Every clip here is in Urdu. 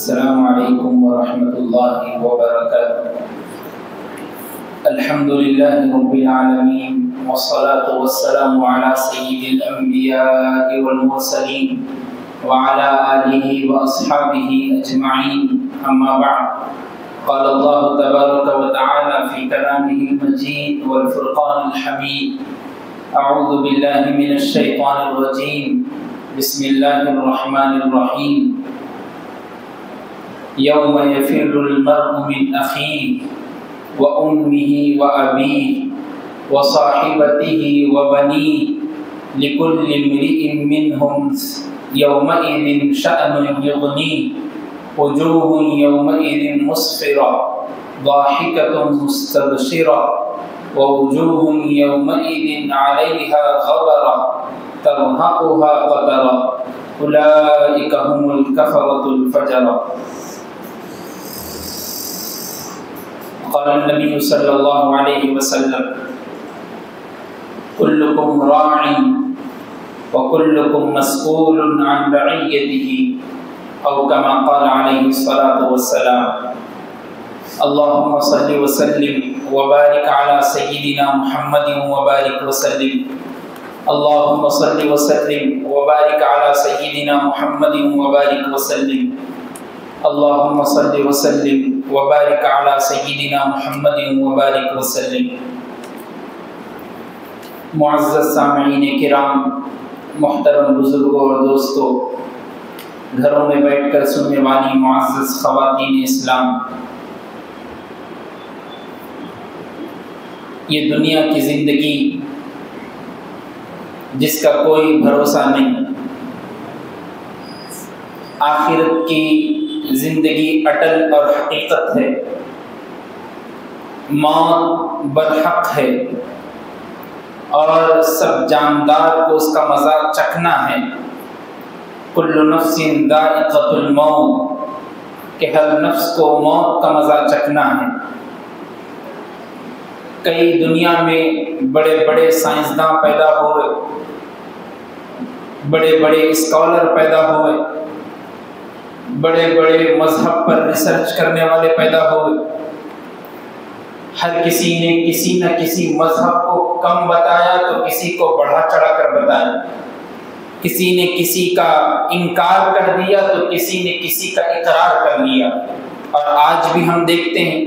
السلام علیکم ورحمۃ اللہ وبرکاتہ۔ الحمد للہ رب العالمین والصلاة والسلام علی سید الانبیاء والمرسلین وعلى آلہ واصحابہ اجمعین، اما بعد، قال اللہ تبارک وتعالی فی کلامہ المجید والفرقان الحمید، اعوذ باللہ من الشیطان الرجیم، بسم اللہ الرحمن الرحیم۔ یوم یفر المرء من اخیہ وامہ وابیہ وصاحبتہ وبنیہ لکل امرئ منہم یومئذ شأن یغنیہ وجوہ یومئذ مسفرہ ضاحکۃ مستبشرہ ووجوہ یومئذ علیہا غبرہ ترہقها قترہ اولئک هم الکفرۃ الفجرہ۔ قال النبی صلی اللہ علیہ وسلم کلکم راع وکلکم مسئول عن رعیتہ، او کما قال علیہ الصلاۃ والسلام۔ اللہم صل وسلم وبارک علی سیدنا محمد وبارک وسلم۔ اللہم صل وسلم وبارک علی سیدنا محمد وبارک وسلم۔ اللہم صل وسلم وبارک علی سیدنا محمد وبارک وسلم۔ معزز سامعین کرام، محترم بزرگوں اور دوستوں، گھروں میں بیٹھ کر سننے والی معزز خواتین اسلام، یہ دنیا کی زندگی جس کا کوئی بھروسہ نہیں، آخرت کی زندگی اٹل اور حقیقت ہے، موت برحق ہے اور سب جاندار کو اس کا مزہ چکھنا ہے۔ کل نفس ذائقۃ الموت، کہ ہر نفس کو موت کا مزہ چکھنا ہے۔ کئی دنیا میں بڑے بڑے سائنسداں پیدا ہوئے، بڑے بڑے اسکالر پیدا ہوئے، بڑے بڑے مذہب پر ریسرچ کرنے والے پیدا ہوئے۔ ہر کسی نے کسی نہ کسی مذہب کو کم بتایا تو کسی کو بڑھا چڑھا کر بتایا، کسی نے کسی کا انکار کر دیا تو کسی نے کسی کا اقرار کر لیا۔ اور آج بھی ہم دیکھتے ہیں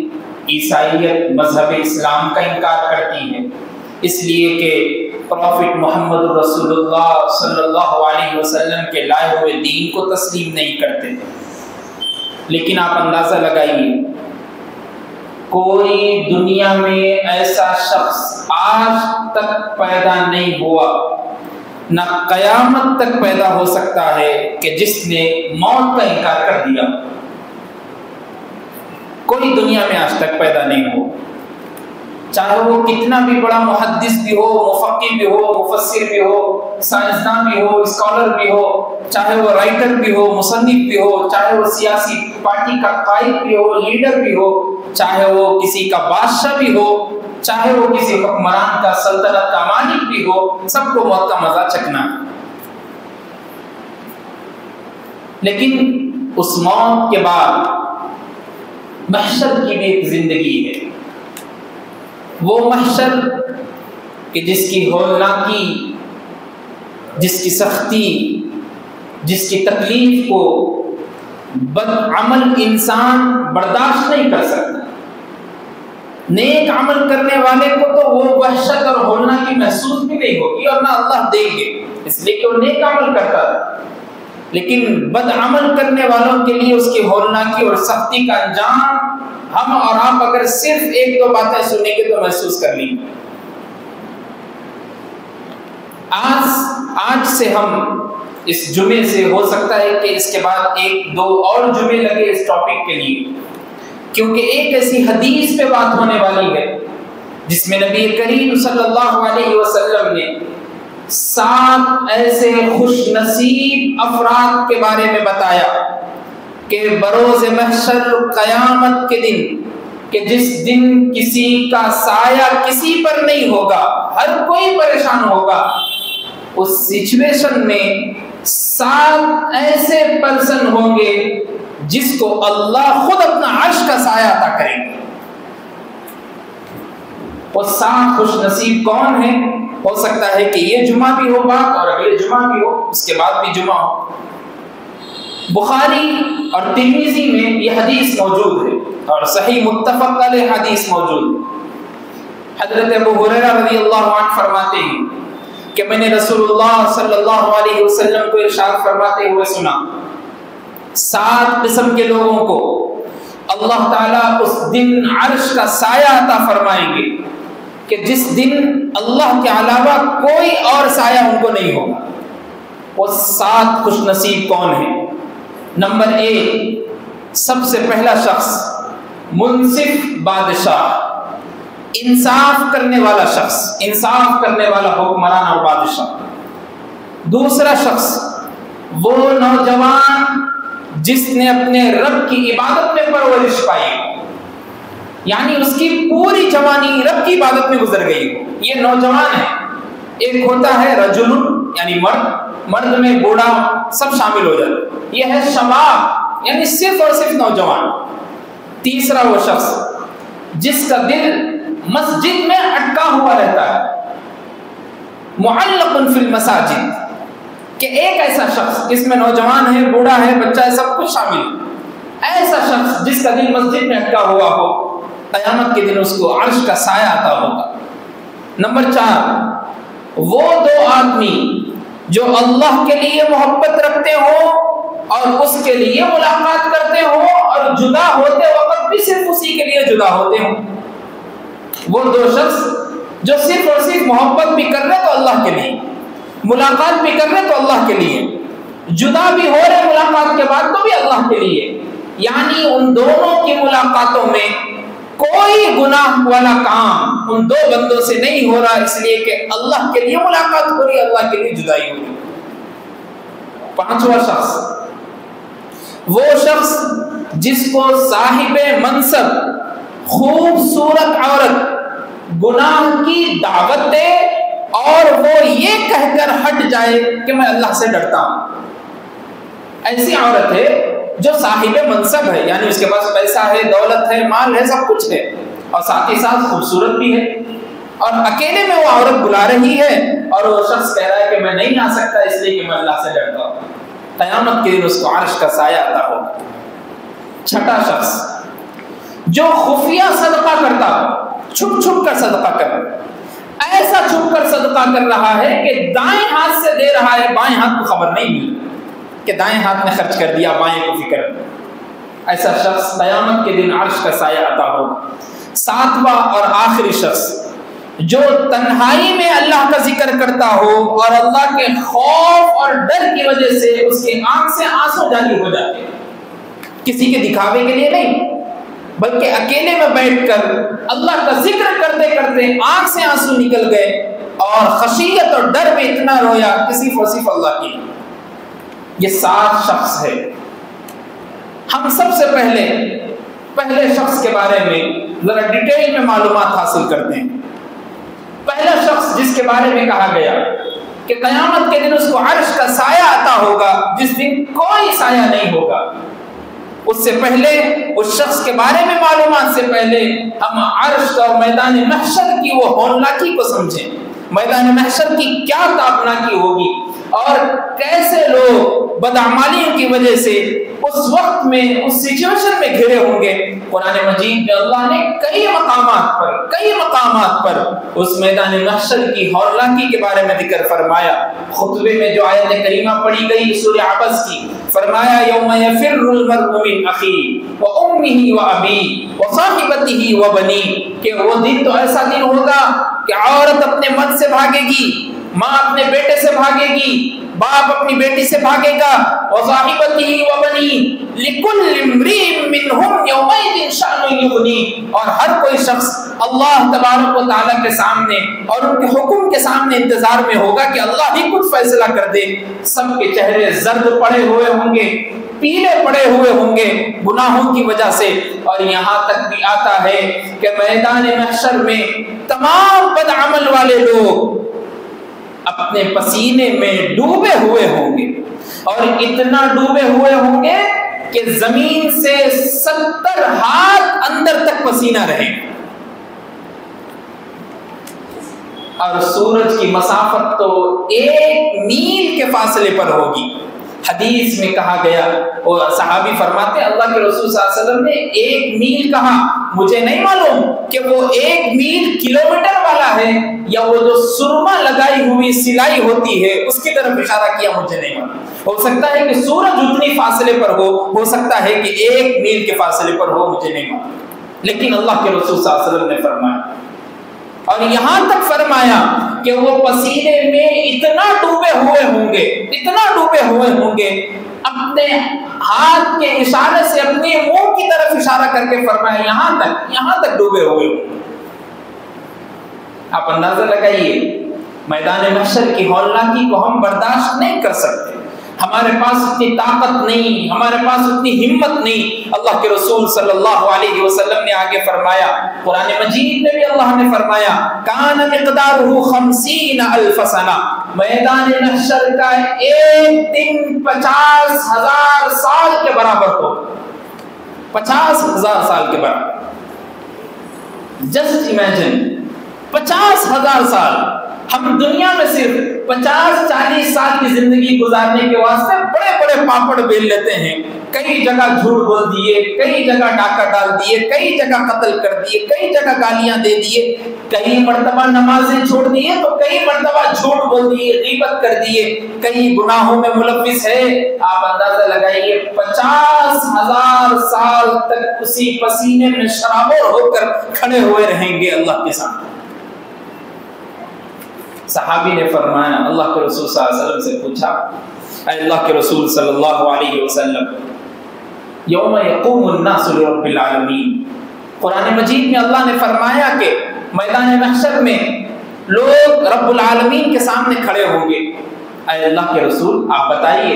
عیسائیت مذہب اسلام کا انکار کرتی ہے، اس لیے کہ پروفٹ محمد رسول اللہ صلی اللہ علیہ وسلم کے لائے ہوئے دین کو تسلیم نہیں کرتے۔ لیکن آپ اندازہ لگائیے، کوئی دنیا میں ایسا شخص آج تک پیدا نہیں ہوا، نہ قیامت تک پیدا ہو سکتا ہے کہ جس نے موت کا انکار کر دیا۔ کوئی دنیا میں آج تک پیدا نہیں ہو، چاہے وہ کتنا بھی بڑا محدث بھی ہو، مفقی بھی ہو، مفسر بھی ہو، سائنسداں بھی ہو، اسکالر بھی ہو، چاہے وہ رائٹر بھی ہو، مصنف بھی ہو، چاہے وہ سیاسی پارٹی کا قائد بھی ہو، لیڈر بھی ہو، چاہے وہ کسی کا بادشاہ بھی ہو، چاہے وہ کسی حکمران کا سلطنت کا مالک بھی ہو، سب کو موت کا مزہ چکھنا ہے۔ لیکن اس موت کے بعد محشر کی بھی ایک زندگی ہے، وہ محشر کہ جس کی ہولناکی، جس کی سختی، جس کی تکلیف کو بدعمل انسان برداشت نہیں کر سکتا۔ نیک عمل کرنے والے کو تو وہ وحشت اور ہولناکی محسوس بھی نہیں ہوگی اور نہ اللہ دیں گے، اس لیے کہ وہ نیک عمل کرتا تھا۔ لیکن بد عمل کرنے والوں کے لیے اس کی ہولناکی اور سختی کا انجام ہم اور آپ اگر صرف ایک دو باتیں سنیں گے تو محسوس کر لیں گے۔ آج سے ہم اس جمعے سے ہو سکتا ہے کہ اس کے بعد ایک دو اور جمعے لگے اس ٹاپک کے لیے، کیونکہ ایک ایسی حدیث پہ بات ہونے والی ہے جس میں نبی کریم صلی اللہ علیہ وسلم نے 7 ایسے خوش نصیب افراد کے بارے میں بتایا کہ بروز محشر قیامت کے دن، کہ جس دن کسی کا سایہ کسی پر نہیں ہوگا، ہر کوئی پریشان ہوگا، اس سچویشن میں 7 ایسے پرسن ہوں گے جس کو اللہ خود اپنا عرش کا سایہ عطا کریں گے۔ وہ 7 خوش نصیب کون ہیں؟ ہو سکتا ہے کہ یہ جمعہ بھی ہو بات اور اگلے جمعہ بھی ہو، اس کے بعد بھی جمعہ ہو۔ بخاری اور ترمذی میں یہ حدیث موجود ہے اور صحیح متفق علیہ حدیث موجود ہے۔ حضرت ابو ہریرہ رضی اللہ عنہ فرماتے ہیں کہ میں نے رسول اللہ صلی اللہ علیہ وسلم کو ارشاد فرماتے ہوئے سنا، 7 قسم کے لوگوں کو اللہ تعالیٰ اس دن عرش کا سایہ عطا فرمائیں گے کہ جس دن اللہ کے علاوہ کوئی اور سایہ ان کو نہیں ہوگا۔ وہ 7 خوش نصیب کون ہیں؟ نمبر 1، سب سے پہلا شخص منصف بادشاہ، انصاف کرنے والا شخص، انصاف کرنے والا حکمران اور بادشاہ۔ دوسرا شخص وہ نوجوان جس نے اپنے رب کی عبادت میں پرورش پائی، یعنی اس کی پوری جوانی رب کی عبادت میں گزر گئی، یہ نوجوان ہے۔ ایک ہوتا ہے رجل یعنی مرد میں بوڑھا سب شامل ہو جاتا، یہ ہے شباب یعنی صرف اور صرف نوجوان۔ تیسرا وہ شخص جس کا دل مسجد میں اٹکا ہوا رہتا ہے، معلق فی المساجد، کہ ایک ایسا شخص جس میں نوجوان ہے، بوڑھا ہے، بچہ ہے، سب کچھ شامل ہے، ایسا شخص جس کا دل مسجد میں اٹکا ہوا ہو، قیامت کے دن اس کو عرش کا سایہ عطا ہوگا۔ نمبر 4، وہ 2 آدمی جو اللہ کے لیے محبت رکھتے ہوں اور اس کے لیے ملاقات کرتے ہوں اور جدا ہوتے وقت بھی صرف اسی کے لیے جدا ہوتے ہوں۔ وہ 2 شخص جو صرف اور صرف محبت بھی کر رہے تو اللہ کے لیے، ملاقات بھی کر رہے تو اللہ کے لیے، جدا بھی ہو رہے ملاقات کے بعد تو بھی اللہ کے لیے، یعنی ان دونوں کی ملاقاتوں میں کوئی گناہ والا کام ان 2 بندوں سے نہیں ہو رہا، اس لیے کہ اللہ کے لیے ملاقات ہو رہی ہے، اللہ کے لیے جدائی ہو رہی۔ 5واں شخص وہ شخص جس کو صاحب منصب، خوبصورت عورت گناہ کی دعوت دے اور وہ یہ کہہ کر ہٹ جائے کہ میں اللہ سے ڈرتا ہوں۔ ایسی عورت ہے جو صاحب منصب ہے، یعنی اس کے پاس پیسہ ہے، دولت ہے، مال ہے، سب کچھ ہے، اور ساتھ ہی ساتھ خوبصورت بھی ہے، اور اکیلے میں وہ عورت بلا رہی ہے اور وہ شخص کہہ رہا ہے کہ میں نہیں آ سکتا اس لیے کہ میں اللہ سے ڈرتا ہوں۔ قیامت کے دن اس کو عرش کا سایہ عطا ہوگا۔ 6واں شخص جو خفیہ صدقہ کرتا، چھپ چھپ کر صدقہ کر رہا ہے، ایسا چھپ کر صدقہ کر رہا ہے کہ دائیں ہاتھ سے دے رہا ہے، بائیں ہاتھ کو خبر نہیں مل کہ دائیں ہاتھ نے خرچ کر دیا، بائیں کو فکر نہیں۔ ایسا شخص قیامت کے دن عرش کا سایہ عطا ہوگا۔ 7واں اور آخری شخص جو تنہائی میں اللہ کا ذکر کرتا ہو اور اللہ کے خوف اور ڈر کی وجہ سے اس کے آنکھ سے آنسو جاری ہو جاتے ہیں، کسی کے دکھاوے کے لیے نہیں بلکہ اکیلے میں بیٹھ کر اللہ کا ذکر کرتے کرتے آنکھ سے آنسو نکل گئے اور خشیت اور ڈر میں اتنا رویا کہ صرف اور صرف اللہ کی۔ یہ 7 شخص ہے۔ ہم سب سے پہلے شخص کے بارے میں ذرا ڈیٹیل میں معلومات حاصل کرتے ہیں۔ پہلا شخص جس کے بارے میں کہا گیا کہ قیامت کے دن اس کو عرش کا سایہ عطا ہوگا جس دن کوئی سایہ نہیں ہوگا، اس سے پہلے اس شخص کے بارے میں معلومات سے پہلے ہم عرش اور میدان محشر کی وہ ہولناکی کو سمجھیں۔ میدان محشر کی کیا تابناکی ہوگی اور کیسے لوگ بدعمالیوں کی وجہ سے اس وقت میں اس سچویشن میں گھرے ہوں گے۔ قرآن مجید میں اللہ نے کئی مقامات پر اس میدان محشر کی ہولناکی کے بارے میں ذکر فرمایا۔ خطبے میں جو آیت کریمہ پڑھی گئی سورہ عبس کی، فرمایا یوم یفر المرء من اخیہ وامہ وابیہ وصاحبتہ وبنیہ، کہ وہ دن تو ایسا دن ہوگا کہ عورت اپنے مرد سے بھاگے گی، ماں اپنے بیٹے سے بھاگے گی، باپ اپنی بیٹی سے بھاگے گا، وصاحبتہ وبنیہ لکل امرئ منہم یومئذ شأن یغنیہ، اور ہر کوئی شخص اللہ تبارک و تعالیٰ کے سامنے اور ان کے حکم کے سامنے انتظار میں ہوگا کہ اللہ ہی کچھ فیصلہ کر دے۔ سب کے چہرے زرد پڑے ہوئے ہوں گے، پیلے پڑے ہوئے ہوں گے گناہوں کی وجہ سے، اور یہاں تک بھی آتا ہے کہ میدان محشر میں تمام بدعمل والے لوگ اپنے پسینے میں ڈوبے ہوئے ہوں گے، اور اتنا ڈوبے ہوئے ہوں گے کہ زمین سے 70 ہاتھ اندر تک پسینہ رہے گا، اور سورج کی مسافت تو 1 میل کے فاصلے پر ہوگی۔ حدیث میں کہا گیا، اور صحابی فرماتے ہیں اللہ کے رسول صلی اللہ علیہ وسلم نے 1 میل کہا، مجھے نہیں معلوم کہ وہ 1 میل کلومیٹر والا ہے یا وہ جو سرما لگائی ہوئی سلائی ہوتی ہے اس کی طرف اشارہ کیا، مجھے نہیں معلوم۔ ہو سکتا ہے کہ سورج اتنی فاصلے پر ہو سکتا ہے کہ 1 میل کے فاصلے پر ہو، مجھے نہیں معلوم، لیکن اللہ کے رسول صلی اللہ علیہ وسلم نے فرمایا، اور یہاں تک فرمایا کہ وہ پسینے میں اتنا ڈوبے ہوئے ہوں گے، اپنے ہاتھ کے اشارے سے اپنے منہ کی طرف اشارہ کر کے فرمایا یہاں تک ڈوبے ہوئے ہوں گے۔ آپ اندازہ لگائیے، میدان محشر کی ہولناکی کو ہم برداشت نہیں کر سکتے، ہمارے پاس اتنی طاقت نہیں، ہمارے پاس اتنی ہمت نہیں۔ اللہ کے رسول صلی اللہ علیہ وسلم نے آگے فرمایا، قرآن مجید میں بھی اللہ نے فرمایا کان مقدارہ 50,000 سنہ، میدان محشر کا ایک دن 50,000 سال کے برابر ہو، 50,000 سال کے برابر۔ جسٹ امیجن 50,000 سال، ہم دنیا میں صرف 50-40 سال کی زندگی گزارنے کے واسطے بڑے بڑے پاپڑ بیل لیتے ہیں، کئی جگہ جھوٹ بول دیے، کئی جگہ ڈاکہ ڈال دیے، کئی جگہ قتل کر دیے، کئی جگہ گالیاں دے دیے، کئی مرتبہ نمازیں چھوڑ دیے تو کئی مرتبہ جھوٹ بول دیے، غیبت کر دیے، کئی گناہوں میں ملوث ہے۔ آپ اندازہ لگائیے 50,000 سال تک اسی پسینے میں شرابور ہو کر کھڑے ہوئے رہیں گے اللہ کے سامنے۔ صحابی نے فرمایا، اللہ کے رسول صلی اللہ علیہ وسلم سے پوچھا، اے اللہ کے رسول صلی اللہ علیہ وسلم، یوم یقوم الناس لرب العالمین، قرآن مجید میں اللہ نے فرمایا کہ میدان محشر میں لوگ رب العالمین کے سامنے کھڑے ہوں گے۔ اے اللہ کے رسول آپ بتائیے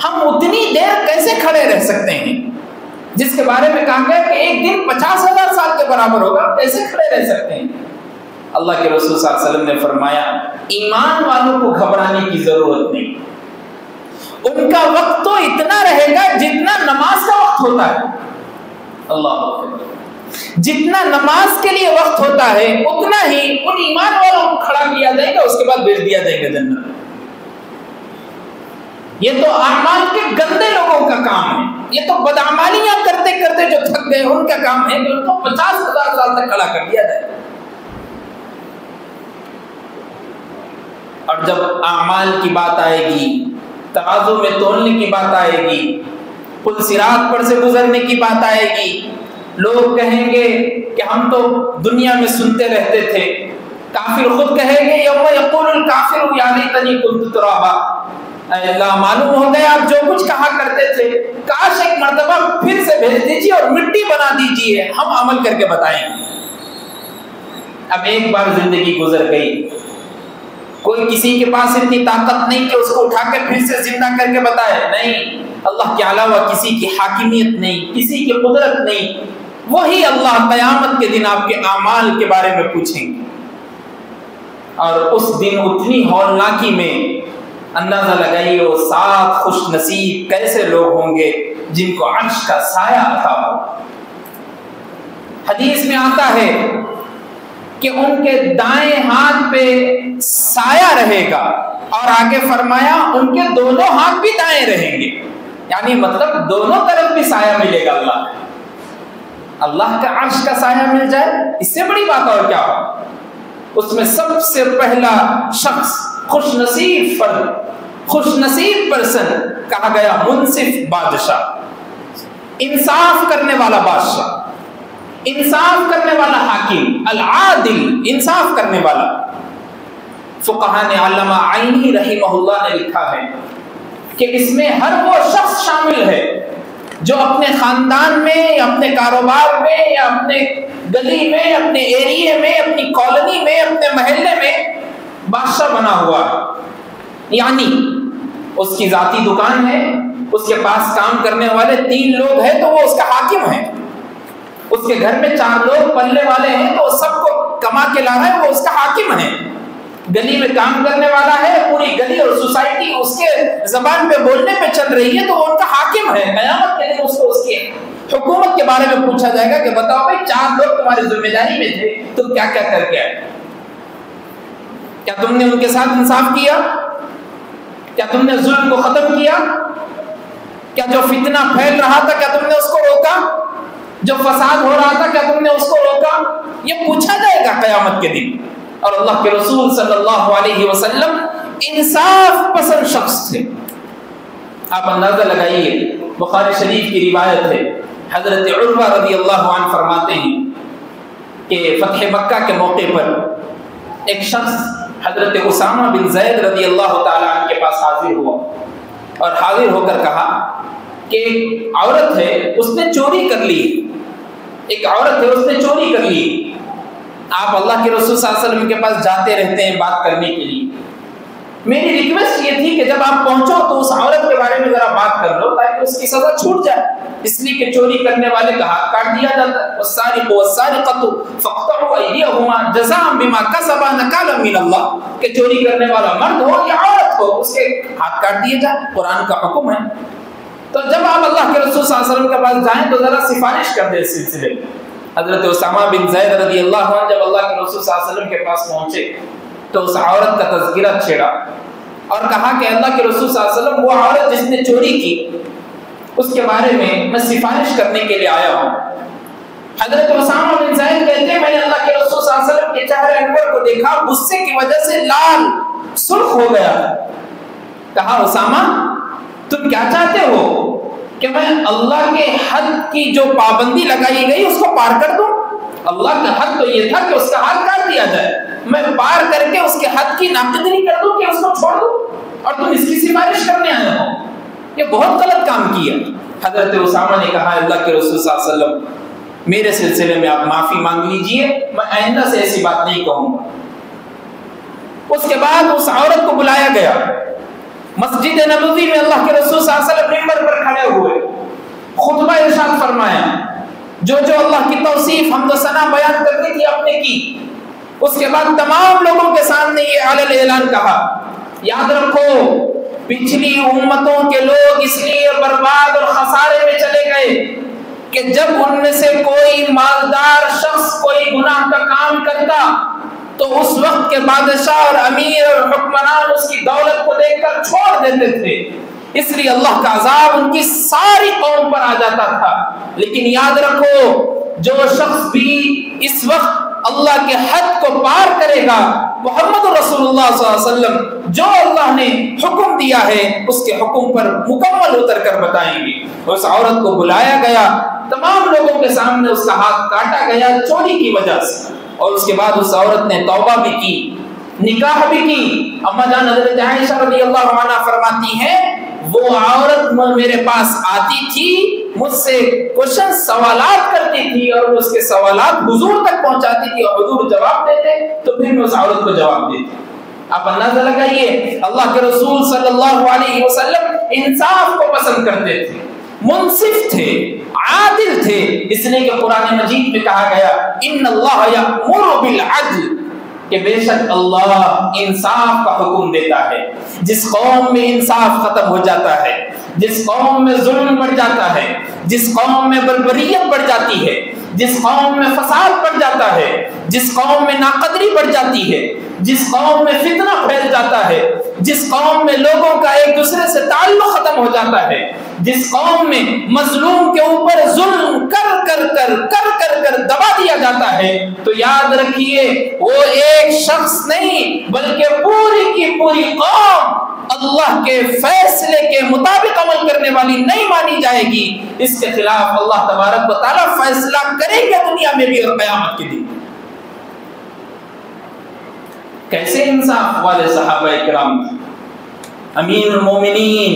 ہم اتنی دیر کیسے کھڑے رہ سکتے ہیں جس کے بارے میں کہا گیا کہ ایک دن 50,000 سال کے برابر ہوگا، کیسے کھڑے رہ سکتے ہیں؟ اللہ کے رسول صلی اللہ علیہ وسلم نے فرمایا ایمان والوں کو گھبرانے کی ضرورت نہیں، ان کا وقت تو اتنا رہے گا جتنا نماز کا وقت ہوتا ہے۔ اللہ اکبر، جتنا نماز کے لیے وقت ہوتا ہے اتنا ہی ان ایمان والوں کو کھڑا کیا جائے گا، اس کے بعد بھیج دیا جائے گا جنت۔ یہ تو اعمال کے گندے لوگوں کا کام ہے، یہ تو بدعمالیاں کرتے کرتے جو تھک گئے ان کا کام ہے کہ ان کو 50,000 سال تک کھڑا کر دیا جائے۔ اور جب اعمال کی بات آئے گی، ترازو میں تولنے کی بات آئے گی، پل صراط پر سے گزرنے کی بات آئے گی، لوگ کہیں گے کہ ہم تو دنیا میں سنتے رہتے تھے، کافر خود کہیں گے یوم یقول الکافر یا لیتنی کنت ترابا، اے اللہ معلوم ہو گیا آپ جو کچھ کہا کرتے تھے، کاش ایک مرتبہ پھر سے بھیج دیجیے اور مٹی بنا دیجیے، ہم عمل کر کے بتائیں گے۔ اب ایک بار زندگی گزر گئی، کوئی کسی کے پاس اتنی طاقت نہیں کہ اس کو اٹھا کے پھر سے زندہ کر کے بتائے، نہیں، اللہ کے علاوہ کسی کی حاکمیت نہیں، کسی کی قدرت نہیں، وہی اللہ قیامت کے دن آپ کے اعمال کے بارے میں پوچھیں گے۔ اور اس دن اتنی ہولناکی میں اندازہ لگائیے وہ 7 خوش نصیب کیسے لوگ ہوں گے جن کو عرش کا سایہ عطا ہو۔ حدیث میں آتا ہے کہ ان کے دائیں ہاتھ پہ سایہ رہے گا، اور آگے فرمایا ان کے دونوں ہاتھ بھی دائیں رہیں گے، یعنی مطلب دونوں طرف بھی سایہ ملے گا۔ اللہ کا عرش کا سایہ مل جائے، اس سے بڑی بات اور کیا ہو۔ اس میں سب سے پہلا شخص خوش نصیب فرد، خوش نصیب پرسن کہا گیا منصف بادشاہ، انصاف کرنے والا بادشاہ، انصاف کرنے والا حاکم، العادل، انصاف کرنے والا۔ فقہاء نے علامہ عینی رحمہ اللہ نے لکھا ہے کہ اس میں ہر وہ شخص شامل ہے جو اپنے خاندان میں یا اپنے کاروبار میں یا اپنے گلی میں، اپنے ایریے میں، اپنی کالونی میں، اپنے محلے میں بادشاہ بنا ہوا ہے، یعنی اس کی ذاتی دکان ہے، اس کے پاس کام کرنے والے 3 لوگ ہیں تو وہ اس کا حاکم ہے، اس کے گھر میں 4 لوگ پلنے والے ہیں تو سب کو کما کے لا رہا ہے، وہ اس کا حاکم ہے، گلی میں کام کرنے والا ہے، پوری گلی اور سوسائٹی اس کے زبان پہ بولنے پہ چل رہی ہے تو وہ ان کا حاکم ہے. قیامت کے دن اس کو اس کی حکومت کے بارے میں پوچھا جائے گا کہ بتاؤ بھائی 4 لوگ تمہاری ذمہ داری میں تھے, تم کیا کیا کر کے آئے؟ کیا تم نے ان کے ساتھ انصاف کیا؟ کیا تم نے ظلم کو ختم کیا؟ کیا جو فتنہ پھیل رہا تھا کیا تم نے اس کو روکا؟ جو فساد ہو رہا تھا کیا تم نے اس کو روکا؟ یہ پوچھا جائے گا قیامت کے دن. اور اللہ کے رسول صلی اللہ علیہ وسلم انصاف پسند شخص تھے. آپ اندازہ لگائیے, بخاری شریف کی روایت ہے, حضرت عروہ رضی اللہ عنہ فرماتے ہیں کہ فتح مکہ کے موقع پر ایک شخص حضرت اسامہ بن زید رضی اللہ تعالی عنہ کے پاس حاضر ہوا اور حاضر ہو کر کہا کہ ایک عورت ہے اس نے چوری کر لی, ایک عورت ہے اس نے چوری کر لی. آپ اللہ کے رسول صلی اللہ علیہ وسلم کے پاس جاتے رہتے ہیں بات کرنے کے لیے. میری ریکویسٹ یہ تھی کہ جب آپ پہنچو تو اس عورت کے بارے میں ذرا بات کر لو تاکہ اس کی سزا چھوٹ جائے, اس لیے کہ چوری کرنے والے کا ہاتھ کاٹ دیا جاتا ہے. والسارق والسارقۃ فاقطعوا ایدیہما جزاء بما کسبا نکالا من اللہ, کہ چوری کرنے والا مرد ہو یا عورت ہو اس کے ہاتھ کاٹ دیے جائے, قرآن کا حکم ہے. تو جب آپ اللہ کے رسول صلی اللہ علیہ وسلم کے پاس جائیں تو ذرا سفارش کر دیں اس سلسلے میں. حضرت اسامہ بن زید رضی اللہ عنہ جب اللہ کے رسول صلی اللہ علیہ وسلم کے پاس پہنچے تو اس عورت کا تذکرہ چھیڑا اور کہا کہ اللہ کے رسول صلی اللہ علیہ وسلم وہ عورت جس نے چوری کی اس کے بارے میں سفارش کرنے کے لیے آیا ہوں. حضرت اسامہ بن زید کہتے ہیں میں نے اللہ کے رسول صلی اللہ علیہ وسلم کے چہرے انور کو دیکھا, غصے کی وجہ سے لال سرخ ہو گیا. کہا اسامہ تم کیا چاہتے ہو کہ میں اللہ کے حد کی جو پابندی لگائی گئی اس کو پار کر دوں؟ اللہ کا حد تو یہ تھا کہ اس کا ہاتھ کاٹ دیا جائے, میں پار کر کے اس کے حد کی ناقدری کر دوں کہ اس کو چھوڑ دوں اور تم اس کی سفارش کرنے آئے ہو؟ یہ بہت غلط کام کیا. حضرت اسامہ نے کہا اللہ کے رسول صلی اللہ علیہ وسلم میرے سلسلے میں آپ معافی مانگ لیجئے, میں آئندہ سے ایسی بات نہیں کہوں گا. اس کے بعد اس عورت کو بلایا گیا. مسجد نبوی میں اللہ کے رسول صلی اللہ علیہ وسلم ممبر پر کھڑے ہوئے, خطبہ ارشاد فرمایا. جو جو اللہ کی توصیف حمد و ثنا بیان کرنی تھی اپنے کی. اس کے بعد تمام لوگوں کے سامنے یہ اعلان اعلان کہا, یاد رکھو پچھلی امتوں کے لوگ اس لیے برباد اور خسارے میں چلے گئے کہ جب ان میں سے کوئی مالدار شخص کوئی گناہ کا کام کرتا تو اس وقت کے بادشاہ اور امیر اور حکمران اس کی دولت کو دیکھ کر چھوڑ دیتے تھے, اس لیے اللہ کا عذاب ان کی ساری قوم پر آ جاتا تھا. لیکن یاد رکھو جو شخص بھی اس وقت اللہ کے حد کو پار کرے گا, محمد رسول اللہ صلی اللہ علیہ وسلم جو اللہ نے حکم دیا ہے اس کے حکم پر مکمل اتر کر بتائیں گے. اس عورت کو بلایا گیا, تمام لوگوں کے سامنے اس کا ہاتھ کاٹا گیا چوری کی وجہ سے, اور اس کے بعد اس عورت نے توبہ بھی کی, نکاح بھی کی. اما جان حضرت عائشہ رضی اللہ عنہا فرماتی ہیں وہ عورت میرے پاس آتی تھی, مجھ سے کوشچن سوالات کرتی تھی اور اس کے سوالات حضور تک پہنچاتی تھی اور حضور جواب دیتے تو پھر میں اس عورت کو جواب دیتی. آپ اندازہ لگائیے, اللہ کے رسول صلی اللہ علیہ وسلم انصاف کو پسند کرتے تھے, منصف تھے, عادل تھے, اس لیے کہ قرآن مجید میں کہا گیا ان اللہ یأمر بالعدل, کہ بے شک اللہ انصاف کا حکم دیتا ہے. جس قوم میں انصاف ختم ہو جاتا ہے, جس قوم میں ظلم بڑھ جاتا ہے, جس قوم میں بربریت بڑھ جاتی ہے, جس قوم میں فساد بڑھ جاتا ہے, جس قوم میں ناقدری بڑھ جاتی ہے, جس قوم میں فتنہ پھیل جاتا ہے, جس قوم میں لوگوں کا ایک دوسرے سے تعلق ختم ہو جاتا ہے, جس قوم میں مظلوم کے اوپر ظلم کر کر کر کر کر کر دبا دیا جاتا ہے, تو یاد رکھیے وہ ایک شخص نہیں بلکہ پوری کی پوری قوم اللہ کے فیصلے کے مطابق عمل کرنے والی نہیں مانی جائے گی. اس کے خلاف اللہ تبارک و تعالیٰ فیصلہ کریں گے دنیا میں بھی اور قیامت کے دن. کیسے انصاف والے صحابہ کرام, امیر المومنین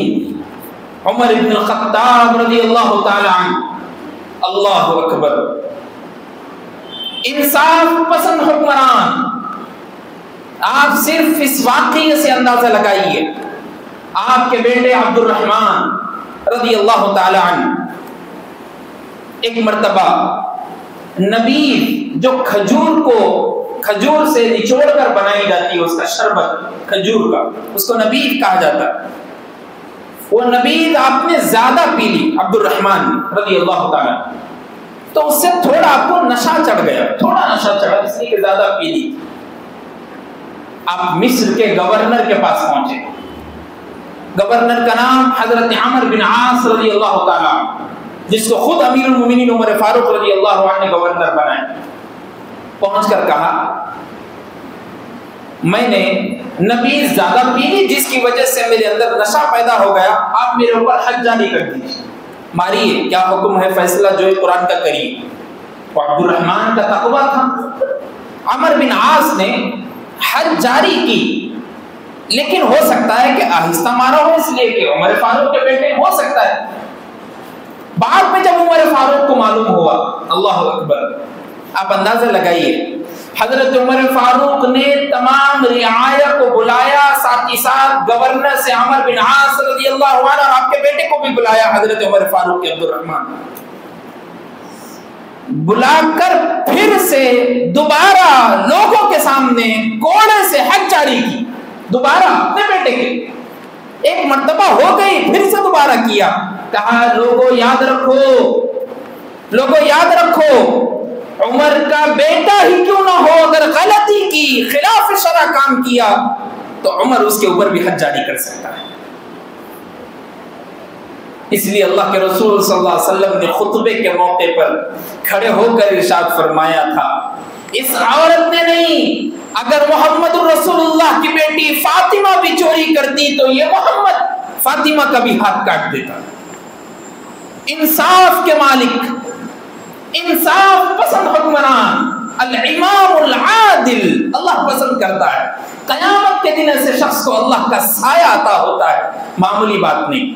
عمر بن الخطاب رضی اللہ تعالی عنہ, اللہ اکبر, انصاف پسند حکمران. آپ صرف اس واقعے سے اندازہ لگائیے, آپ کے بیٹے عبد الرحمن رضی اللہ تعالی عنہ ایک مرتبہ نبیذ جو کھجور سے نچوڑ کر بنائی جاتی ہے, اس کا شربت کھجور کا, اس کو نبیذ کہا جاتا ہے. وہ نبیذ آپ نے زیادہ پی لی عبد الرحمن رضی اللہ تعالیٰ، تو اس سے تھوڑا آپ کو نشہ چڑھ گیا، تھوڑا نشہ چڑھا اس لیے کہ زیادہ پی لی۔ آپ مصر کے گورنر کے پاس پہنچے، گورنر کا نام حضرت عمر بن عاص رضی اللہ تعالیٰ، جس کو خود امیر المومنین عمر فاروق رضی اللہ عنہ نے گورنر بنائے۔ پہنچ کر کہا میں نے نبیذ زیادہ پی لی جس کی وجہ سے میرے اندر نشہ پیدا ہو گیا، آپ میرے اوپر حد جاری کر دیجیے، ماریے، کیا حکم ہے، فیصلہ جو ہے قرآن کا کریے۔ وہ عبد الرحمن کا تقویٰ تھا، عمر بن عاص نے حد جاری کی، لیکن ہو سکتا ہے کہ آہستہ مارا ہو، اس لیے کہ عمر فاروق کے بیٹے، ہو سکتا ہے۔ بعد میں جب عمر فاروق کو معلوم ہوا، اللہ اکبر، آپ اندازہ لگائیے، حضرت عمر فاروق نے تمام رعایا کو بلایا، ساتھ ہی ساتھ گورنر سے عمر بن عاص رضی اللہ عنہ اور آپ کے بیٹے کو بھی بلایا، حضرت عمر فاروق کے عبد الرحمن، بلا کر پھر سے دوبارہ لوگوں کے سامنے کوڑے سے حد جاری کی، دوبارہ اپنے بیٹے کے، ایک مرتبہ ہو گئی، پھر سے دوبارہ کیا، کہا لوگوں یاد رکھو، لوگوں یاد رکھو، عمر کا بیٹا ہی کیوں نہ ہو، اگر غلطی کی، خلاف شرع کام کیا تو عمر اس کے اوپر بھی حد جاری کر سکتا ہے۔ اس لیے اللہ کے رسول صلی اللہ علیہ وسلم نے خطبے کے موقع پر کھڑے ہو کر ارشاد فرمایا تھا، اس عورت نے نہیں، اگر محمد الرسول اللہ کی بیٹی فاطمہ بھی چوری کرتی تو یہ محمد فاطمہ کا بھی ہاتھ کاٹ دیتا۔ انصاف کے مالک، انصاف پسند حکمران، الامام العادل اللہ پسند کرتا ہے۔ قیامت کے دن ایسے شخص کو اللہ کا سایہ عطا ہوتا ہے، معمولی بات نہیں۔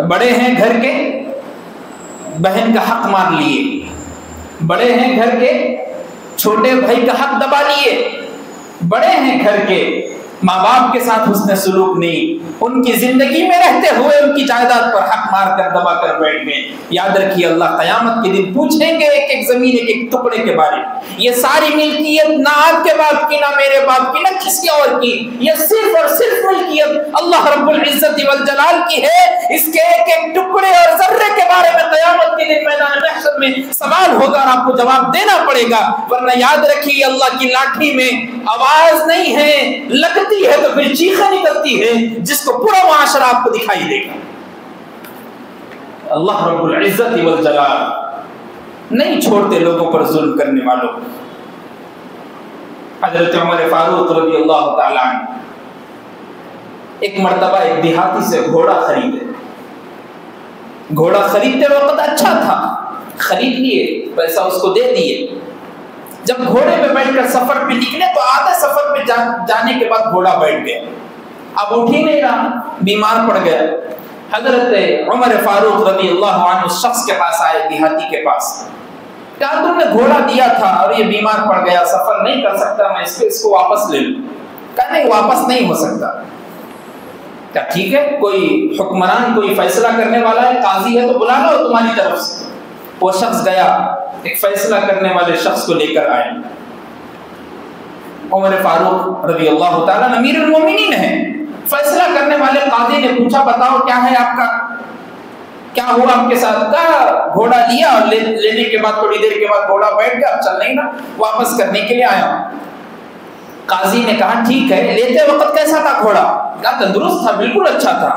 بڑے ہیں گھر کے، بہن کا حق مار لیے، بڑے ہیں گھر کے، چھوٹے بھائی کا حق دبا لیے، بڑے ہیں گھر کے، ماں باپ کے ساتھ حسن سلوک نہیں، ان کی زندگی میں رہتے ہوئے ان کی جائیداد پر حق مار کر دبا کر بیٹھ گئے۔ یاد رکھیے اللہ قیامت کے دن پوچھیں گے ایک ایک زمین، ایک ایک ٹکڑے کے بارے میں۔ یہ ساری ملکیت نہ آپ کے باپ کی، نہ میرے باپ کی، نہ کسی اور کی، یہ صرف اور صرف ملکیت اللہ رب العزت والجلال کی ہے۔ اس کے ایک ایک ٹکڑے اور ذرے کے بارے میں قیامت کے دن میدان محشر میں سوال ہوگا اور آپ کو جواب دینا پڑے گا، ورنہ یاد رکھیے اللہ کی لاٹھی میں آواز نہیں ہے، لگتی ہے تو پھر چیخیں نکلتی ہے، جس کو پورا معاشرہ آپ کو دکھائی دے گا۔ اللہ رب العزت والجلال نہیں چھوڑتے لوگوں پر ظلم کرنے والوں۔ حضرت عمر فاروق رضی اللہ تعالیٰ عنہ ایک مرتبہ ایک دیہاتی سے گھوڑا خریدے، گھوڑا خریدتے وقت اچھا تھا، خرید لیے، پیسہ اس کو دے دیے۔ جب گھوڑے پہ بیٹھ کر سفر پہ نکلے تو آدھے سفر پہ جانے کے بعد گھوڑا بیٹھ گیا، اب اٹھ ہی نہیں رہا، بیمار پڑ گیا۔ حضرت عمر فاروق رضی اللہ عنہ اس شخص کے پاس آئے، دیہاتی کے پاس، کہا تم نے گھوڑا دیا تھا اور یہ بیمار پڑ گیا، سفر نہیں کر سکتا، میں اس کو واپس لے لوں۔ کہا نہیں، واپس نہیں ہو سکتا۔ کہا ٹھیک ہے، کوئی حکمران، کوئی فیصلہ کرنے والا ہے، قاضی ہے تو بلا لو تمہاری طرف سے۔ وہ شخص گیا، ایک فیصلہ کرنے والے شخص کو لے کر آئے۔ عمر فاروق رضی اللہ تعالیٰ امیر المومنین ہیں، فیصلہ کرنے والے قاضی نے پوچھا بتاؤ کیا ہے آپ کا، کیا ہوا آپ کے ساتھ؟ کہا گھوڑا لیا اور لینے کے بعد تھوڑی دیر کے بعد گھوڑا بیٹھ گیا، چل نہیں نا، واپس کرنے کے لیے آیا ہوں۔ قاضی نے کہا ٹھیک ہے، لیتے وقت کیسا تھا گھوڑا؟ کہا تندرست تھا، بالکل اچھا تھا۔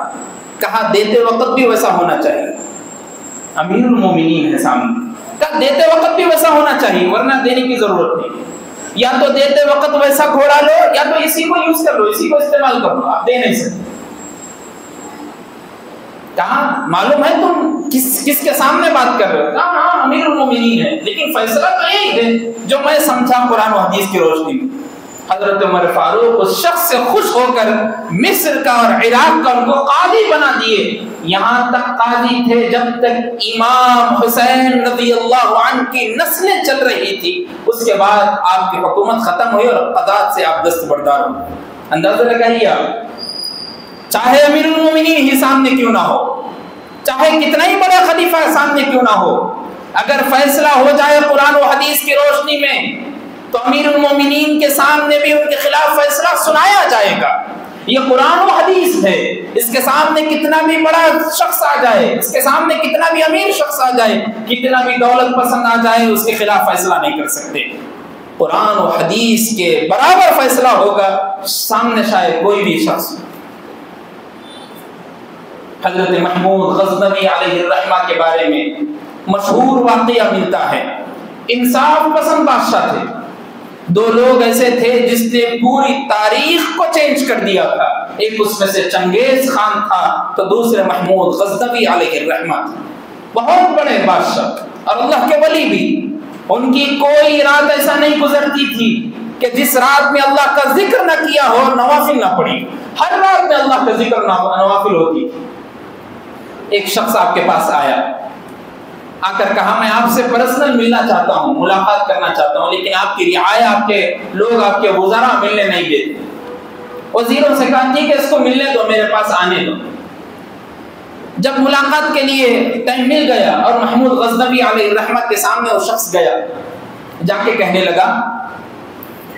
کہا دیتے وقت بھی ویسا ہونا چاہیے، امیر المومنین ہے سامنے۔ کہا دیتے وقت بھی ویسا ہونا چاہیے، ورنہ دینے کی ضرورت نہیں، یا تو دیتے وقت ویسا گھوڑا لو یا تو اسی کو یوز کر لو، اسی کو استعمال کر لو، آپ دے نہیں سکتے۔ کہا معلوم ہے تم کس کے سامنے بات کر رہے ہو؟ کہا ہاں امیر المومنین ہے، لیکن فیصلہ تو یہی ہے جو میں سمجھا قرآن و حدیث کی روشنی میں۔ حضرت عمر فاروق اس شخص سے خوش ہو کر مصر کا اور عراق کا ان کو قاضی بنا دیے۔ یہاں تک قاضی تھے جب تک امام حسین رضی اللہ عنہ کی نسلیں چل رہی تھی، اس کے بعد آپ کی حکومت ختم ہوئی اور قضات سے آپ دستبردار ہو۔ اندازہ لگائیے آپ، چاہے امیر المومنین ہی سامنے کیوں نہ ہو، چاہے کتنا ہی بڑا خلیفہ سامنے کیوں نہ ہو، اگر فیصلہ ہو جائے قرآن و حدیث کی روشنی میں تو امیر المومنین کے سامنے بھی ان کے خلاف فیصلہ سنایا جائے گا۔ یہ قرآن و حدیث عزیز ہے، اس کے سامنے کتنا بھی بڑا شخص آ جائے، اس کے سامنے کتنا بھی امیر شخص آ جائے، کتنا بھی دولت پسند آ جائے، اس کے خلاف فیصلہ نہیں کر سکتے۔ قرآن و حدیث کے برابر فیصلہ ہوگا سامنے شاید کوئی بھی شخص۔ حضرت محمود غزنوی علیہ الرحمہ کے بارے میں مشہور واقعہ ملتا ہے۔ انصاف پسند بادشاہ تھے۔ دو لوگ ایسے تھے جس نے پوری تاریخ کو چینج کر دیا تھا، ایک اس میں سے چنگیز خان تھا تو دوسرے محمود غزنوی علیہ الرحمہ تھے۔ بہت بڑے بادشاہ اور اللہ کے ولی بھی۔ ان کی کوئی رات ایسا نہیں گزرتی تھی کہ جس رات میں اللہ کا ذکر نہ کیا ہو، نوافل نہ پڑھی، ہر رات میں اللہ کا ذکر نوافل ہوتی تھی۔ ایک شخص آپ کے پاس آیا، آ کر کہا میں آپ سے پرسنل ملنا چاہتا ہوں، ملاقات کرنا چاہتا ہوں، لیکن آپ کی رعایا، آپ کے لوگ، آپ کے وزراء ملنے نہیں دیتے۔ وزیروں سے کہا ٹھیک ہے اس کو ملنے دو، میرے پاس آنے دو۔ جب ملاقات کے لیے ٹائم مل گیا اور محمود غزنوی علیہ الرحمہ کے سامنے وہ شخص گیا، جا کے کہنے لگا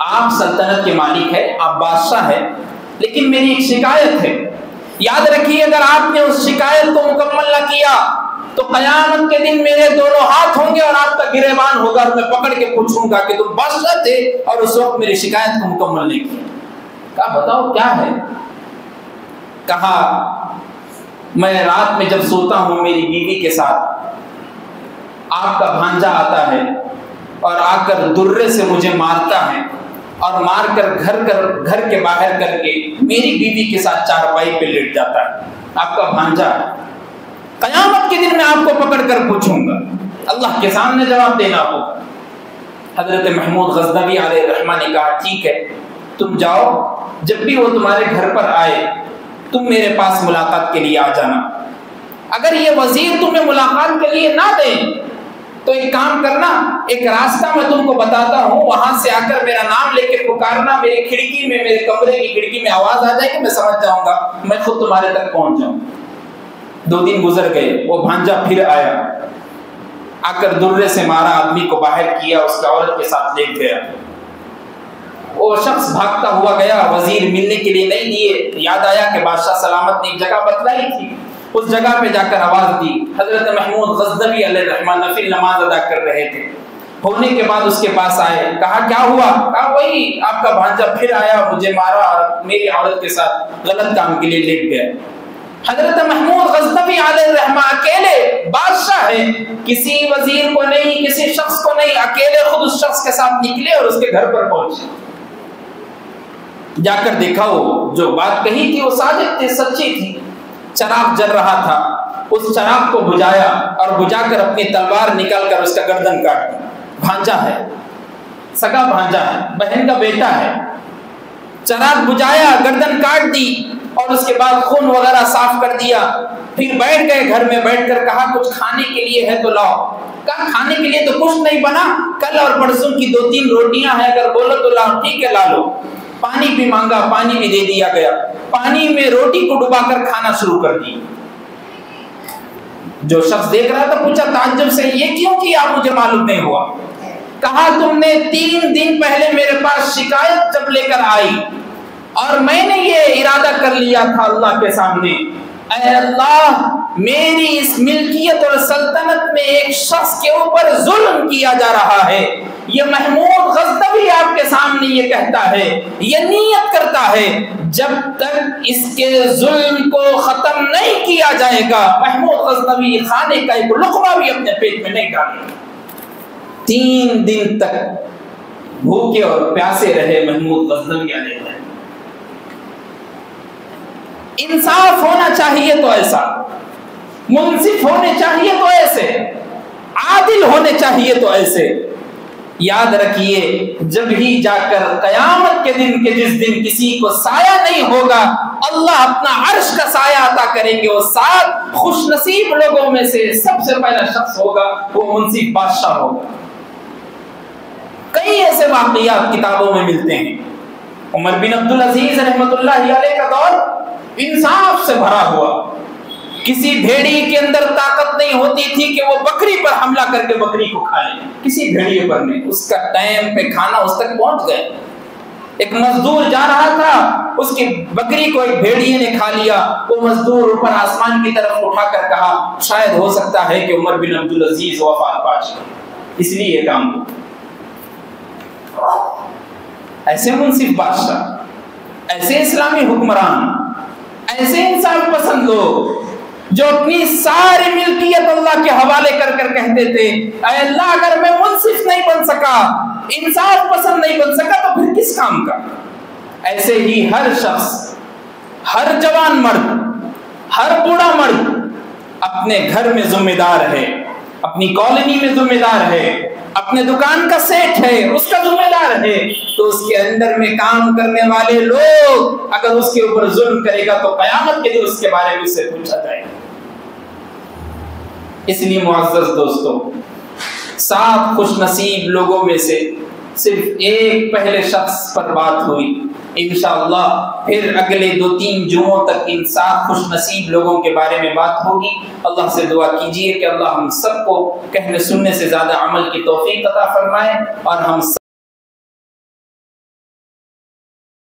آپ سلطنت کے مالک ہے، آپ بادشاہ ہے، لیکن میری ایک شکایت ہے۔ یاد رکھیے اگر آپ نے اس شکایت کو مکمل نہ کیا تو قیامت کے دن میرے دونوں ہاتھ ہوں گے اور آپ کا گریبان ہوگا اور میں پکڑ کے پوچھوں گا کہ تم بادشاہ تھے اور اس وقت میری شکایت کو مکمل نہیں کیا۔ کہا بتاؤ کیا ہے؟ کہا میں رات میں جب سوتا ہوں میری بیوی کے ساتھ آپ کا بھانجا آتا ہے اور آ کر درے سے مجھے مارتا ہے اور مار کر گھر کے باہر کر کے میری بیوی کے ساتھ چارپائی پہ لیٹ جاتا ہے، آپ کا بھانجا ہے۔ قیامت کے دن میں آپ کو پکڑ کر پوچھوں گا، اللہ کے سامنے جواب دینا ہوگا۔ حضرت محمود غزنوی علیہ الرحمہ نے کہا ٹھیک ہے تم جاؤ، جب بھی وہ تمہارے گھر پر آئے تم میرے پاس ملاقات کے لیے آ جانا۔ اگر یہ وزیر تمہیں ملاقات کے لیے نہ دیں تو ایک کام کرنا، ایک راستہ میں تم کو بتاتا ہوں، وہاں سے آ کر میرا نام لے کے پکارنا، میری کھڑکی میں، میرے کمرے کی کھڑکی میں آواز آ جائے کہ میں سمجھ جاؤں گا، میں خود تمہارے تک پہنچ جاؤں۔ 2 دن گزر گئے، وہ بھانجا پھر آیا، آ کر درے سے مارا، آدمی کو باہر کیا، اس کا عورت کے ساتھ لیٹ گیا۔ وہ شخص بھاگتا ہوا گیا، وزیر ملنے کے لیے نہیں دیے، یاد آیا کہ بادشاہ سلامت نے ایک جگہ بتلائی تھی، اس جگہ پہ جا کر آواز دی۔ حضرت محمود غزنوی علیہ الرحمہ نفل نماز ادا کر رہے تھے، ہونے کے بعد اس کے پاس آئے، کہا کیا ہوا؟ کہا وہی آپ کا بھانجا پھر آیا، مجھے مارا اور میری عورت کے ساتھ غلط کام کے لیے لیٹ گیا۔ حضرت محمود غزنوی علیہ الرحمہ اکیلے بادشاہ ہے، کسی وزیر کو نہیں، کسی شخص کو نہیں، اکیلے خود اس شخص کے ساتھ نکلے اور اس کے گھر پر پہنچے۔ جا کر دیکھا وہ جو بات کہی تھی وہ صادق تھی، سچی تھی۔ چراغ جل رہا تھا، اس چراغ کو بجھایا اور بجھا کر اپنی تلوار نکال کر اس کا گردن کاٹ دی۔ بھانجا ہے، سگا بھانجا ہے، بہن کا بیٹا ہے۔ چراغ بجھایا، گردن کاٹ دی اور اس کے بعد خون وغیرہ صاف کر دیا۔ پھر بیٹھ گئے گھر میں، بیٹھ کر کہا کچھ کھانے کے لیے ہے تو لاؤ۔ کہا کھانے کے لیے تو کچھ نہیں بنا، کل اور پرسوں کی 2-3 روٹیاں ہیں، اگر بولو تو لاؤ۔ ٹھیک ہے لا لو۔ پانی بھی مانگا، پانی بھی دے دیا گیا، پانی میں روٹی کو ڈبا کر کھانا شروع کر دی۔ جو شخص دیکھ رہا تھا پوچھا تعجب سے یہ کیوں کیا، مجھے معلوم نہیں ہوا۔ کہا تم نے 3 دن پہلے میرے پاس شکایت جب لے کر آئی اور میں نے یہ ارادہ کر لیا تھا اللہ کے سامنے، اے اللہ میری اس ملکیت اور سلطنت میں ایک شخص کے اوپر ظلم کیا جا رہا ہے، یہ محمود غزنوی آپ کے سامنے یہ کہتا ہے، یہ نیت کرتا ہے جب تک اس کے ظلم کو ختم نہیں کیا جائے گا محمود غزنوی کھانے کا ایک لقمہ بھی اپنے پیٹ میں نہیں ڈالے گا۔ 3 دن تک بھوکے اور پیاسے رہے محمود غزنوی علیہ السلام۔ انصاف ہونا چاہیے تو ایسا، منصف ہونے چاہیے تو ایسے، عادل ہونے چاہیے تو ایسے۔ یاد رکھیے جب ہی جا کر قیامت کے دن کے جس دن کسی کو سایہ نہیں ہوگا، اللہ اپنا عرش کا سایہ عطا کریں گے، وہ 7 خوش نصیب لوگوں میں سے سب سے پہلا شخص ہوگا وہ منصف بادشاہ ہوگا۔ کئی ایسے واقعات کتابوں میں ملتے ہیں۔ عمر بن عبدالعزیز رحمۃ اللہ علیہ کا دور انصاف سے بھرا ہوا، کسی بھیڑی کے اندر طاقت نہیں ہوتی تھی کہ وہ بکری پر حملہ کر کے بکری کو کھا لے، کسی بھیڑیے پر نہیں، اس کا ٹائم پہ کھانا اس تک پہنچ گئے۔ ایک مزدور جا رہا تھا، اس کی بکری کو ایک بھیڑیے نے کھا لیا. وہ مزدور اوپر آسمان کی طرف اٹھا کر کہا شاید ہو سکتا ہے کہ عمر بن عبدالعزیز وفات پا جائے، اس لیے یہ کام ہو. ایسے منصف بادشاہ، ایسے اسلامی حکمران، ایسے انصاف پسند لوگ جو اپنی ساری ملکیت اللہ کے حوالے کر کر کہتے تھے اے اللہ اگر میں منصف نہیں بن سکا، انصاف پسند نہیں بن سکا تو پھر کس کام کا. ایسے ہی ہر شخص، ہر جوان مرد، ہر بوڑھا مرد اپنے گھر میں ذمہ دار ہے، اپنی کالونی میں ذمہ دار ہے، اپنے دکان کا سیٹ ہے اس کا ذمہ دار ہے. تو اس کے اندر میں کام کرنے والے لوگ اگر اس کے اوپر ظلم کرے گا تو قیامت کے دن اس کے بارے میں اس سے پوچھا جائے گا. اس لیے معزز دوستو، 7 خوش نصیب لوگوں میں سے صرف ایک پہلے شخص پر بات ہوئی. انشاءاللہ پھر اگلے 2-3 جمعوں تک ان 7 خوش نصیب لوگوں کے بارے میں بات ہوگی. اللہ سے دعا کیجئے کہ اللہ ہم سب کو کہنے سننے سے زیادہ عمل کی توفیق عطا فرمائے اور ہم